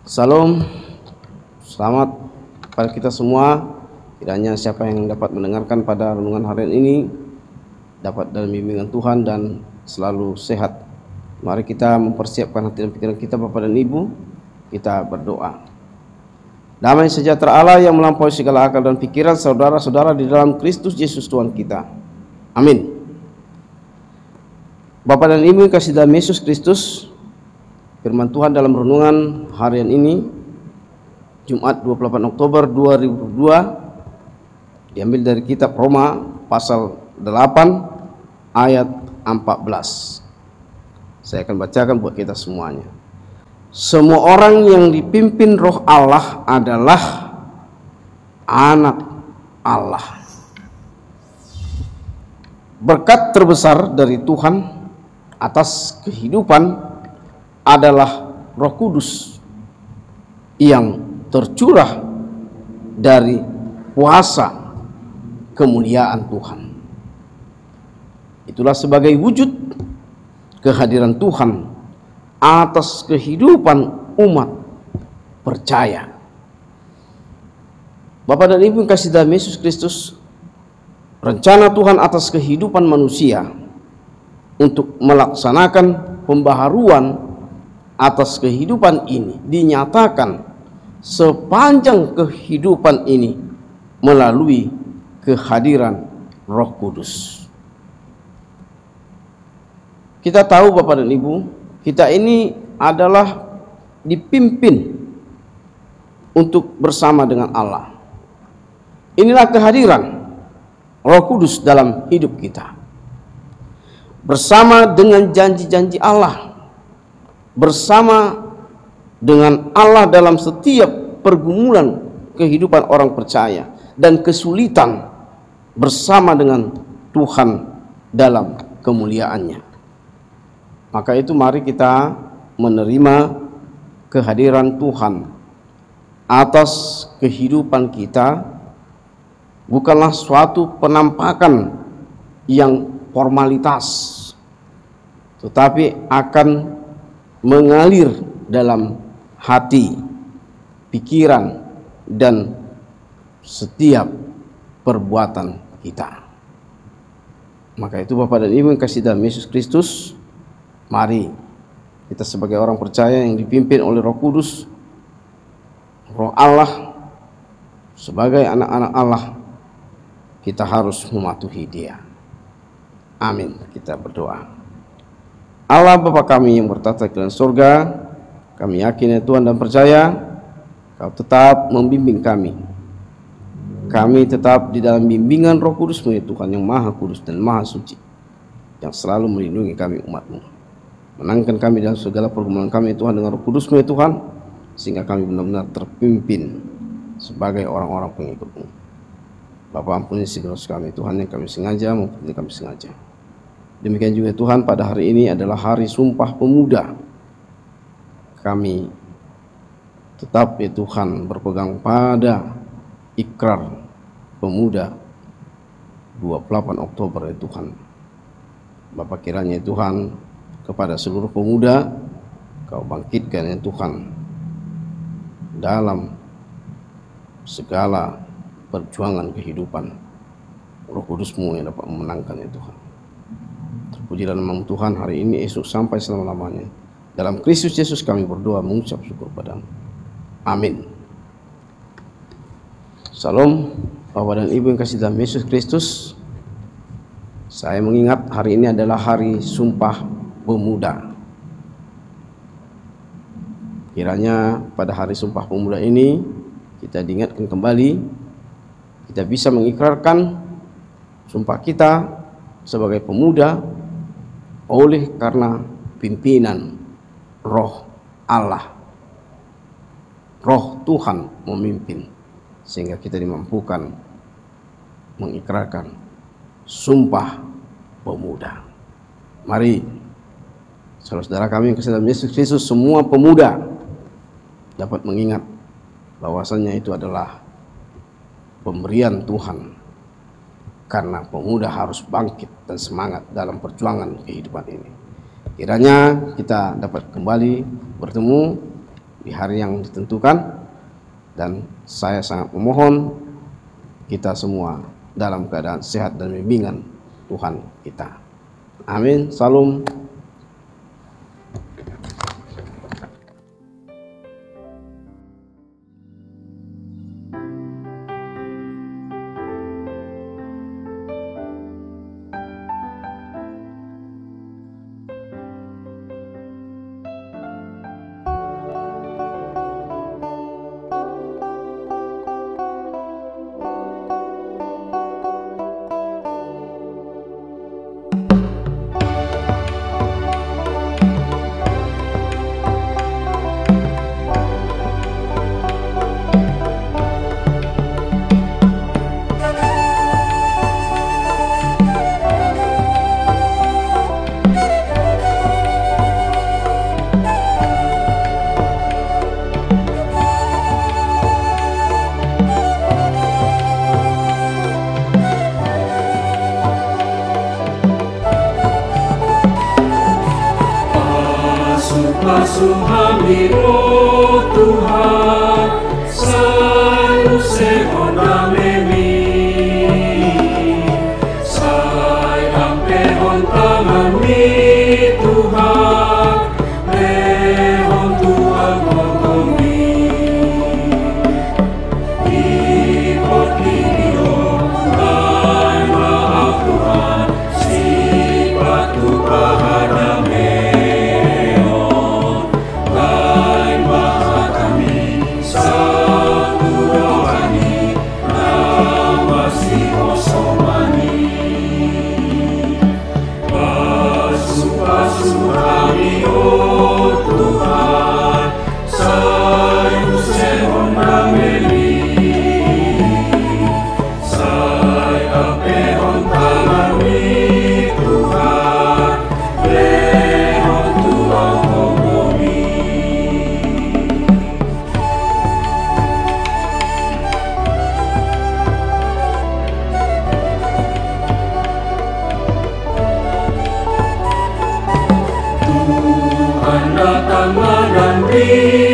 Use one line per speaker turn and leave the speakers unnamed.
Salam, selamat pada kita semua. Kiranya siapa yang dapat mendengarkan pada renungan harian ini dapat dalam bimbingan Tuhan dan selalu sehat. Mari kita mempersiapkan hati dan pikiran kita, Bapak dan Ibu. Kita berdoa. Damai sejahtera Allah yang melampaui segala akal dan pikiran saudara-saudara di dalam Kristus Yesus Tuhan kita. Amin. Bapak dan Ibu yang kasih dalam Yesus Kristus, firman Tuhan dalam renungan harian ini Jumat 28 Oktober 2002 diambil dari kitab Roma pasal 8 ayat 14. Saya akan bacakan buat kita semuanya. Semua orang yang dipimpin Roh Allah adalah anak Allah. Berkat terbesar dari Tuhan atas kehidupan adalah Roh Kudus yang tercurah dari kuasa kemuliaan Tuhan. Itulah sebagai wujud kehadiran Tuhan atas kehidupan umat percaya. Bapak dan Ibu yang kasih dalam Yesus Kristus, rencana Tuhan atas kehidupan manusia untuk melaksanakan pembaharuan atas kehidupan ini dinyatakan sepanjang kehidupan ini melalui kehadiran Roh Kudus. Kita tahu Bapak dan Ibu, kita ini adalah dipimpin untuk bersama dengan Allah. Inilah kehadiran Roh Kudus dalam hidup kita. Bersama dengan janji-janji Allah, bersama dengan Allah dalam setiap pergumulan kehidupan orang percaya dan kesulitan, bersama dengan Tuhan dalam kemuliaannya. Maka itu mari kita menerima kehadiran Tuhan atas kehidupan kita, bukanlah suatu penampakan yang formalitas, tetapi akan mengalir dalam hati, pikiran, dan setiap perbuatan kita. Maka itu Bapak dan Ibu yang kasih dalam Yesus Kristus, mari kita sebagai orang percaya yang dipimpin oleh Roh Kudus, Roh Allah, sebagai anak-anak Allah, kita harus mematuhi Dia. Amin. Kita berdoa. Allah Bapa kami yang bertata di dalam surga, kami yakin ya Tuhan dan percaya Kau tetap membimbing kami. Kami tetap di dalam bimbingan Roh Kudus-Mu ya Tuhan yang Maha Kudus dan Maha Suci, yang selalu melindungi kami umat-Mu. Menangkan kami dalam segala pergumulan kami ya Tuhan dengan Roh Kudus-Mu ya Tuhan, sehingga kami benar-benar terpimpin sebagai orang-orang pengikut-Mu. Bapa, ampuni segala dosa kami Tuhan yang kami sengaja maupun tidak kami sengaja. Demikian juga Tuhan, pada hari ini adalah hari Sumpah Pemuda. Kami tetap ya Tuhan berpegang pada ikrar pemuda 28 Oktober ya Tuhan. Bapa, kiranya ya Tuhan kepada seluruh pemuda Kau bangkitkan ya Tuhan dalam segala perjuangan kehidupan. Roh Kudus-Mu yang dapat memenangkan ya Tuhan. Terpujilah nama Tuhan hari ini, esok, sampai selama-lamanya. Dalam Kristus Yesus kami berdoa mengucap syukur padamu. Amin. Salam Bapak dan Ibu yang kasih dalam Yesus Kristus. Saya mengingat hari ini adalah hari Sumpah Pemuda. Kiranya pada hari Sumpah Pemuda ini kita diingatkan kembali, kita bisa mengikrarkan sumpah kita sebagai pemuda oleh karena pimpinan Roh Allah. Roh Tuhan memimpin sehingga kita dimampukan mengikrarkan sumpah pemuda. Mari saudara-saudara kami yang kasih dalam Yesus Kristus, semua pemuda dapat mengingat bahwasannya itu adalah pemberian Tuhan, karena pemuda harus bangkit dan semangat dalam perjuangan kehidupan ini. Kiranya kita dapat kembali bertemu di hari yang ditentukan, dan saya sangat memohon kita semua dalam keadaan sehat dan bimbingan Tuhan kita. Amin. Salam.
Basuh kami, oh Tuhan, selalu seonda memi. Sayang pehon tangan-Mi Tuhan, pehon Tuhan ngomong-Mi. Ikut video, dan maaf Tuhan, sifat Tuhan hadame. Datang menanti